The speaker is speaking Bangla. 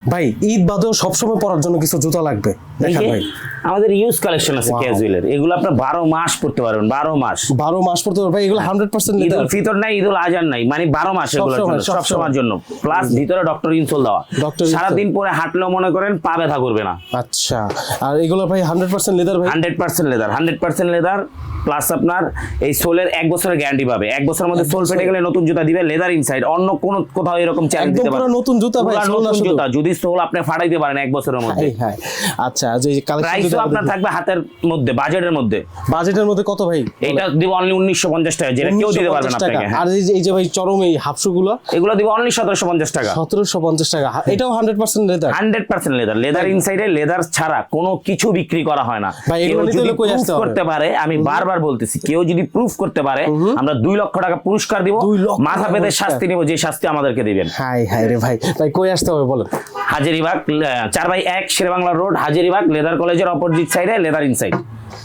ভাই ঈদ বাদেও সবসময় পরার জন্য কিছু জুতা লাগবে দেখেন ভাই, আমাদের ইউজ কালেকশন আছে ক্যাজুয়ালের, এগুলো আপনার 12 মাস পড়তে পারবেন, 12 মাস 12 মাস পড়তে পারবে ভাই, এগুলো 100% ঈদ লেদার। উল ফিতর নাই, ঈদ উল আজহার নাই, মানে 12 মাস এগুলোর জন্য, সব সময়ের জন্য। প্লাস ভিতরে ডক্টর ইনসোল দেওয়া, সারা দিন পরে হাঁটলেও মনে করেন পা ব্যথা করবে না। আচ্ছা, আর এগুলো ভাই 100% লেদার ভাই, 100% লেদার, 100% লেদার। প্লাস আপনার এই সোলের 1 বছরের গ্যারান্টি পাবে, 1 বছরের মধ্যে সোল ফেটে গেলে নতুন জুতা দিবে লেদার ইনসাইড, অন্য কোন কোথাও এরকম চ্যালেঞ্জ দিতে পারে একদম নতুন জুতা ভাই, নতুন জুতা যদি সোল আপনি ফাটাইতে পারেন 1 বছরের মধ্যে। হ্যাঁ আচ্ছা, যে প্রাইসও আপনার থাকবে হাতের মধ্যে, বাজেটের মধ্যে। বাজেটের মধ্যে কত ভাই? এটা দিব অনলি 1950 টাকা, যেটা কেউ দিতে পারবে না আপনাকে। আর এই যে ভাই চরম এই হাফশুগুলো, এগুলো দিব অনলি 1750 টাকা। 1750 টাকা, এটাও 100% লেদার। 100% লেদার, লেদার ইনসাইডে লেদার ছাড়া কোনো কিছু বিক্রি করা হয় না। ভাই কেউ এগুলো নিতে যদি হলে কই প্রুফ আসতে হবে? করতে পারে, আমি বারবার বলতেছি, কেউ যদি প্রুফ করতে পারে আমরা 2 লক্ষ টাকা পুরস্কার দিব, 2 লক্ষ মাথা টাকা পেতে পুরস্কার। শাস্তি নিব, যে শাস্তি আমাদেরকে দিবেন। হাই হাই রে ভাই, ভাই কই আসতে হবে বলেন? হাজারীবাগ 4/1 শেরেবাংলা রোড, হাজারীবাগ লেদার কলেজের অপোজিট সাইডে লেদার ইনসাইড।